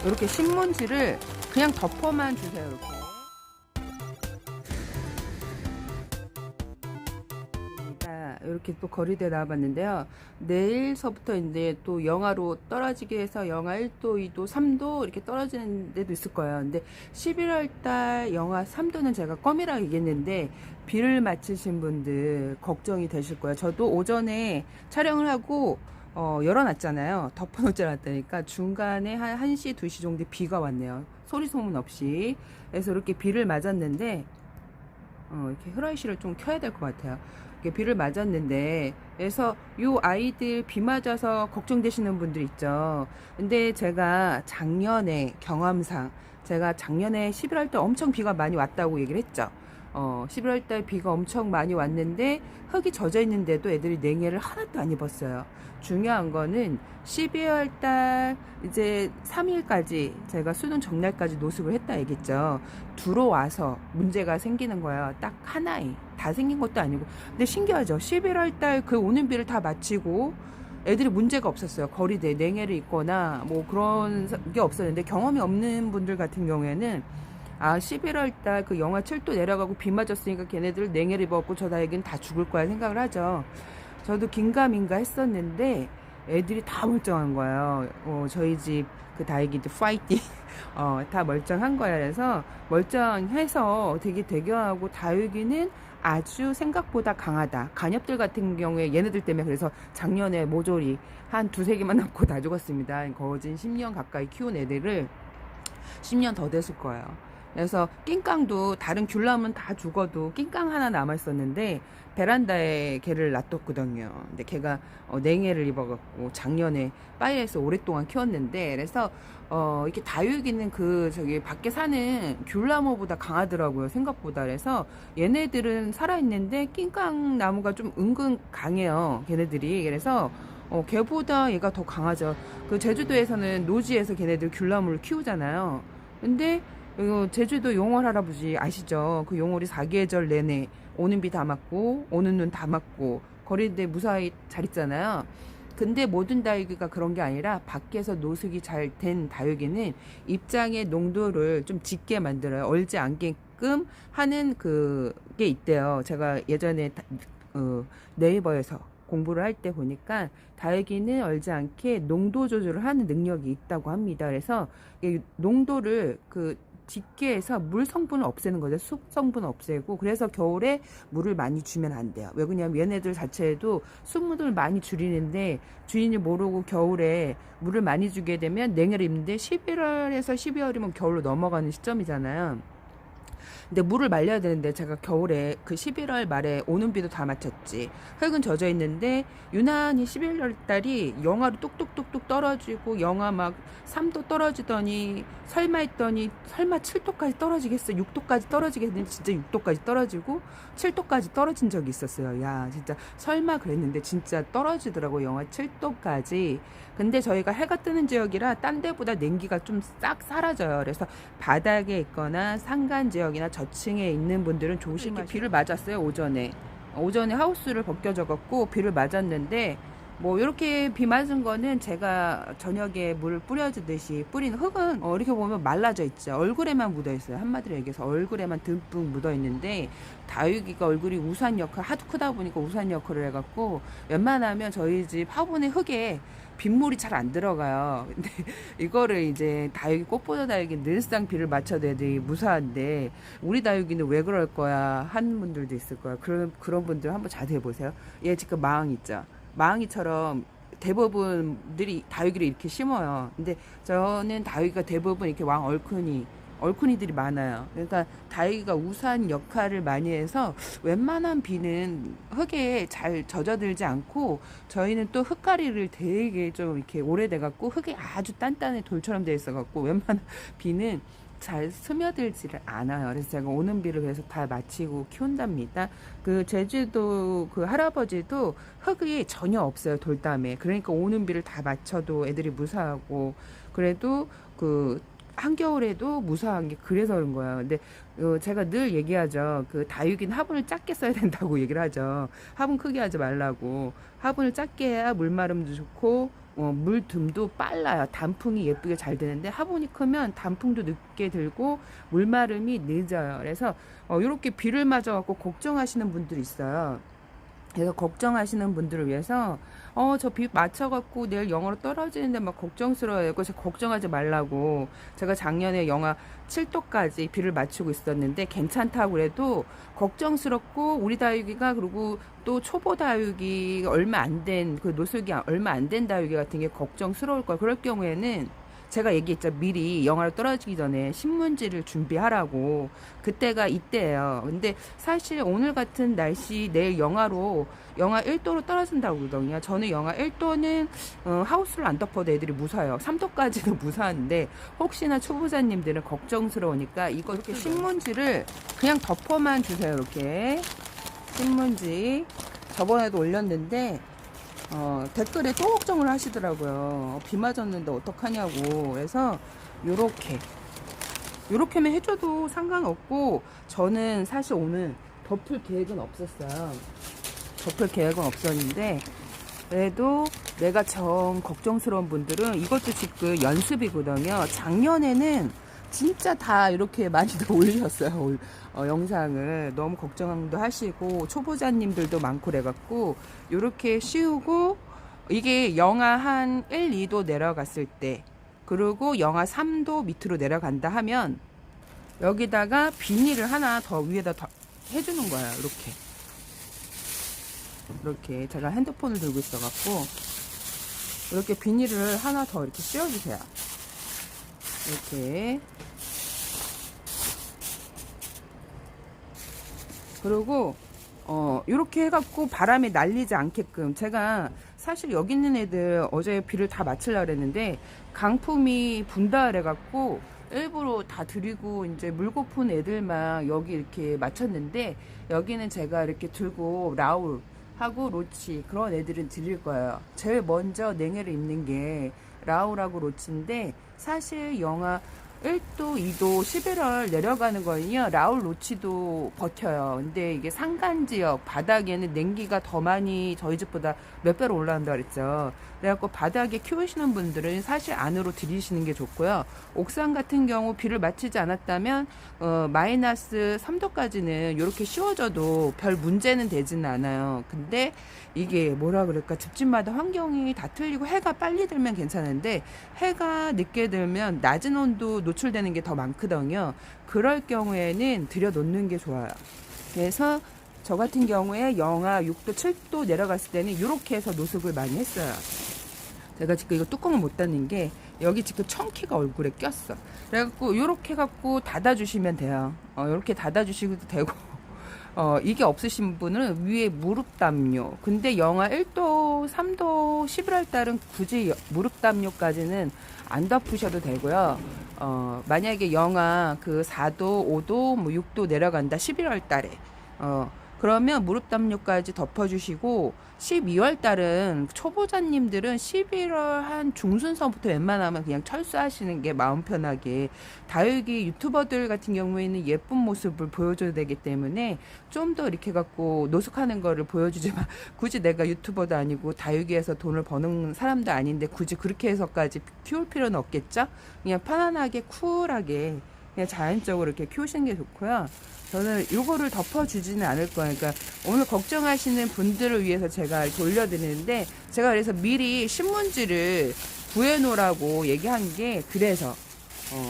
이렇게 신문지를 그냥 덮어만 주세요. 이렇게. 이렇게 또 거리대에 나와봤는데요. 내일서부터 이제 또 영하로 떨어지게 해서 영하 1도, 2도, 3도 이렇게 떨어지는 데도 있을 거예요. 근데 11월 달 영하 3도는 제가 껌이라고 얘기했는데 비를 맞으신 분들 걱정이 되실 거예요. 저도 오전에 촬영을 하고 열어놨잖아요. 덮어놓지 않았다니까 중간에 한 1시, 2시 정도 비가 왔네요. 소리 소문 없이. 그래서 이렇게 비를 맞았는데 이렇게 후라이시를 좀 켜야 될 것 같아요. 이렇게 비를 맞았는데, 그래서 요 아이들 비 맞아서 걱정되시는 분들 있죠. 근데 제가 작년에 경험상, 제가 작년에 11월 때 엄청 비가 많이 왔다고 얘기를 했죠. 11월 달 비가 엄청 많이 왔는데 흙이 젖어 있는데도 애들이 냉해를 하나도 안 입었어요. 중요한 거는 12월 달 이제 3일까지 제가 수능 정날까지 노숙을 했다 얘기했죠. 들어와서 문제가 생기는 거예요. 딱 하나에 다 생긴 것도 아니고. 근데 신기하죠. 11월 달 그 오는 비를 다 마치고 애들이 문제가 없었어요. 거리대 냉해를 입거나 뭐 그런 게 없었는데 경험이 없는 분들 같은 경우에는 11월 달 그 영하 7도 내려가고 비 맞았으니까 걔네들 냉해를 입었고 저 다이긴 다 죽을 거야 생각을 하죠. 저도 긴가민가 했었는데 애들이 다 멀쩡한 거예요. 저희 집 그 다이기도 파이팅. 다 멀쩡한 거야. 그래서 멀쩡해서 되게 대견하고 다육이는 아주 생각보다 강하다. 간엽들 같은 경우에 얘네들 때문에 그래서 작년에 모조리 한 두세 개만 남고 다 죽었습니다. 거진 10년 가까이 키운 애들을 10년 더 됐을 거예요. 그래서 낑깡도 다른 귤나무는 다 죽어도 낑깡 하나 남아 있었는데 베란다에 걔를 놔뒀거든요. 근데 걔가 냉해를 입어갖고 작년에 파이에서 오랫동안 키웠는데 그래서 이렇게 다육이는 그 저기 밖에 사는 귤나무보다 강하더라고요. 생각보다. 그래서 얘네들은 살아있는데 낑깡 나무가 좀 은근 강해요. 걔네들이. 그래서 걔보다 얘가 더 강하죠. 그 제주도에서는 노지에서 걔네들 귤나무를 키우잖아요. 근데 이거 제주도 용월 할아버지 아시죠? 그 용월이 사계절 내내 오는 비 다 맞고 오는 눈 다 맞고 거리대 무사히 잘 있잖아요. 근데 모든 다육이가 그런 게 아니라 밖에서 노숙이 잘 된 다육이는 입장의 농도를 좀 짙게 만들어요. 얼지 않게끔 하는 그게 있대요. 제가 예전에 네이버에서 공부를 할 때 보니까 다육이는 얼지 않게 농도 조절을 하는 능력이 있다고 합니다. 그래서 이 농도를 그 짙게 해서 물 성분을 없애는 거죠. 숲 성분을 없애고. 그래서 겨울에 물을 많이 주면 안 돼요. 왜 그러냐면 얘네들 자체에도 수분을 많이 줄이는데 주인이 모르고 겨울에 물을 많이 주게 되면 냉해를 입는데 11월에서 12월이면 겨울로 넘어가는 시점이잖아요. 근데 물을 말려야 되는데 제가 겨울에 그 11월 말에 오는 비도 다 맞췄지. 흙은 젖어 있는데 유난히 11월 달이 영하로 뚝뚝뚝뚝 떨어지고 영하 막 3도 떨어지더니 설마 했더니 설마 7도까지 떨어지겠어. 6도까지 떨어지겠는데 진짜 6도까지 떨어지고 7도까지 떨어진 적이 있었어요. 야, 진짜 설마 그랬는데 진짜 떨어지더라고. 영하 7도까지. 근데 저희가 해가 뜨는 지역이라 딴 데보다 냉기가 좀 싹 사라져요. 그래서 바닥에 있거나 산간 지역이나 저층에 있는 분들은 조심하시고. 비를 맞았어요. 오전에 하우스를 벗겨져 갖고 비를 맞았는데 뭐 이렇게 비 맞은 거는 제가 저녁에 물을 뿌려주듯이 뿌린 흙은 이렇게 보면 말라져 있죠. 얼굴에만 묻어 있어요. 한마디로 얘기해서 얼굴에만 듬뿍 묻어 있는데 다육이가 얼굴이 우산 역할 하도 크다 보니까 우산 역할을 해갖고 웬만하면 저희 집 화분의 흙에 빗물이 잘 안 들어가요. 근데 이거를 이제 다육이 꽃보다 다육이 늘상 비를 맞춰도 애들이 무사한데 우리 다육이는 왜 그럴 거야 하는 분들도 있을 거야. 그런 분들 한번 자세히 보세요. 얘 지금 마항 있죠. 마항이처럼 대부분들이 다육이를 이렇게 심어요. 근데 저는 다육이가 대부분 이렇게 왕 얼큰이들이 많아요. 그러니까 다육이가 우산 역할을 많이 해서 웬만한 비는 흙에 잘 젖어들지 않고 저희는 또 흙가리를 되게 좀 이렇게 오래돼 갖고 흙이 아주 단단해 돌처럼 돼 있어 갖고 웬만한 비는 잘 스며들지를 않아요. 그래서 제가 오는 비를 그래서 다 마치고 키운답니다. 그 제주도 그 할아버지도 흙이 전혀 없어요. 돌담에. 그러니까 오는 비를 다 맞춰도 애들이 무사하고 그래도 그 한겨울에도 무사한 게 그래서 그런 거예요. 근데 제가 늘 얘기하죠. 그 다육이는 화분을 작게 써야 된다고 얘기를 하죠. 화분 크게 하지 말라고. 화분을 작게 해야 물마름도 좋고 물듬도 빨라요. 단풍이 예쁘게 잘 되는데 화분이 크면 단풍도 늦게 들고 물마름이 늦어요. 그래서 이렇게 비를 맞아 갖고 걱정하시는 분들이 있어요. 그래서 걱정하시는 분들을 위해서 저 비 맞춰갖고 내일 영하로 떨어지는데 막 걱정스러워요. 그래서 걱정하지 말라고 제가 작년에 영하 7도까지 비를 맞추고 있었는데 괜찮다고 그래도 걱정스럽고 우리 다육이가 그리고 또 초보 다육이 얼마 안 된 그 노숙이 얼마 안 된 다육이 같은 게 걱정스러울 거야. 그럴 경우에는 제가 얘기했죠. 미리 영하로 떨어지기 전에 신문지를 준비하라고. 그때가 이때예요. 근데 사실 오늘 같은 날씨 내일 영하로 영하 1도로 떨어진다고 그러거든요. 저는 영하 1도는 하우스를 안 덮어도 애들이 무사해요. 3도까지도 무사한데 혹시나 초보자님들은 걱정스러우니까 이거 이렇게 신문지를 그냥 덮어만 주세요. 이렇게 신문지 저번에도 올렸는데 댓글에 또 걱정을 하시더라고요. 비 맞았는데 어떡하냐고. 그래서 요렇게만 해줘도 상관없고, 저는 사실 오늘 덮을 계획은 없었어요. 덮을 계획은 없었는데 그래도 내가 정 걱정스러운 분들은 이것도 지금 연습이거든요. 작년에는 진짜 다 이렇게 많이들 올리셨어요. 영상을. 너무 걱정도 하시고 초보자님들도 많고 그래갖고 이렇게 씌우고, 이게 영하 한 1, 2도 내려갔을 때 그리고 영하 3도 밑으로 내려간다 하면 여기다가 비닐을 하나 더 위에다 더 해주는 거예요. 이렇게 제가 핸드폰을 들고 있어갖고 이렇게 비닐을 하나 더 이렇게 씌워주세요. 이렇게. 그리고 이렇게 해갖고 바람에 날리지 않게끔, 제가 사실 여기 있는 애들 어제 비를 다 맞추려고 그랬는데 강풍이 분다 그래갖고 일부러 다 드리고 이제 물고픈 애들만 여기 이렇게 맞췄는데, 여기는 제가 이렇게 들고 라울 하고 로치 그런 애들은 드릴 거예요. 제일 먼저 냉해를 입는 게 라울하고 로치인데, 사실 영하 1도, 2도, 11월 내려가는 거는요, 라울 로치도 버텨요. 근데 이게 산간 지역, 바닥에는 냉기가 더 많이 저희 집보다 몇 배로 올라간다 그랬죠. 그래갖고 바닥에 키우시는 분들은 사실 안으로 들이시는 게 좋고요. 옥상 같은 경우 비를 맞추지 않았다면, 마이너스 3도까지는 이렇게 씌워져도 별 문제는 되지는 않아요. 근데 이게 뭐라 그럴까, 집집마다 환경이 다 틀리고 해가 빨리 들면 괜찮은데 해가 늦게 들면 낮은 온도 노출되는 게 더 많거든요. 그럴 경우에는 들여놓는 게 좋아요. 그래서 저 같은 경우에 영하 6도, 7도 내려갔을 때는 이렇게 해서 노숙을 많이 했어요. 제가 지금 이거 뚜껑을 못 닫는 게 여기 지금 청키가 얼굴에 꼈어. 그래갖고 이렇게 갖고 닫아주시면 돼요. 이렇게 닫아주시도 되고. 이게 없으신 분은 위에 무릎 담요. 근데 영하 1도, 3도, 11월 달은 굳이 무릎 담요까지는 안 덮으셔도 되고요. 만약에 영하 그 4도, 5도, 뭐 6도 내려간다, 11월 달에. 그러면 무릎 담요까지 덮어주시고, 12월 달은 초보자님들은 11월 한 중순서부터 웬만하면 그냥 철수하시는 게 마음 편하게, 다육이 유튜버들 같은 경우에는 예쁜 모습을 보여줘야 되기 때문에 좀 더 이렇게 갖고 노숙하는 거를 보여주지만, 굳이 내가 유튜버도 아니고 다육이에서 돈을 버는 사람도 아닌데 굳이 그렇게 해서까지 키울 필요는 없겠죠? 그냥 편안하게 쿨하게 그냥 자연적으로 이렇게 키우시는 게 좋고요. 저는 요거를 덮어주지는 않을 거예요. 그러니까 오늘 걱정하시는 분들을 위해서 제가 이렇게 올려드리는데, 제가 그래서 미리 신문지를 구해놓으라고 얘기한 게, 그래서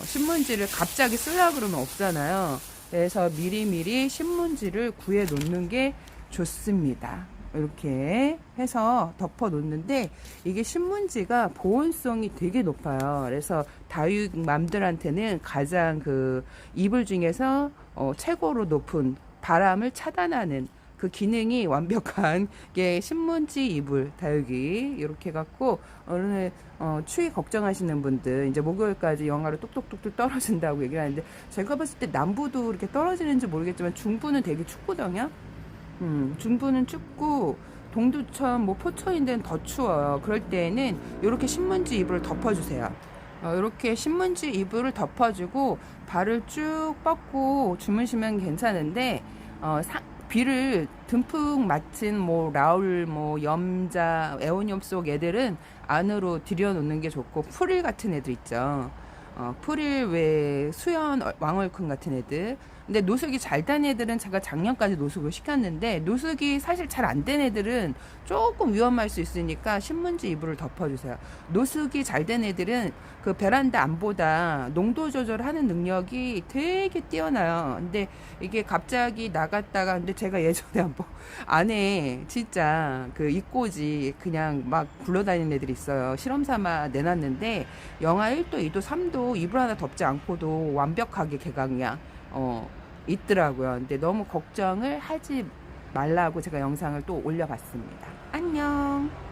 신문지를 갑자기 쓰려고 그러면 없잖아요. 그래서 미리미리 신문지를 구해놓는 게 좋습니다. 이렇게 해서 덮어 놓는데, 이게 신문지가 보온성이 되게 높아요. 그래서 다육맘들한테는 가장 그 이불 중에서 최고로 높은 바람을 차단하는 그 기능이 완벽한 게 신문지 이불 다육이. 이렇게 갖고 오늘 추위 걱정하시는 분들, 이제 목요일까지 영하로 똑똑똑똑 떨어진다고 얘기를 하는데, 제가 봤을 때 남부도 이렇게 떨어지는지 모르겠지만 중부는 되게 춥거든요. 중부는 춥고 동두천, 뭐 포천인 데는 더 추워요. 그럴 때에는 이렇게 신문지 이불을 덮어주세요. 이렇게 신문지 이불을 덮어주고 발을 쭉 뻗고 주무시면 괜찮은데, 비를 듬뿍 맞힌 뭐 라울, 뭐 염자, 에오니움 속 애들은 안으로 들여놓는 게 좋고, 프릴 같은 애들 있죠. 프릴 외 수연 왕얼큰 같은 애들. 근데 노숙이 잘 된 애들은 제가 작년까지 노숙을 시켰는데, 노숙이 사실 잘 안 된 애들은 조금 위험할 수 있으니까 신문지 이불을 덮어주세요. 노숙이 잘 된 애들은 그 베란다 안보다 농도 조절하는 능력이 되게 뛰어나요. 근데 이게 갑자기 나갔다가, 근데 제가 예전에 한번 안에 진짜 그 입꼬지 그냥 막 굴러다니는 애들이 있어요. 실험 삼아 내놨는데 영하 1도, 2도, 3도 이불 하나 덮지 않고도 완벽하게 개강량 있더라고요. 근데 너무 걱정을 하지 말라고 제가 영상을 또 올려봤습니다. 안녕.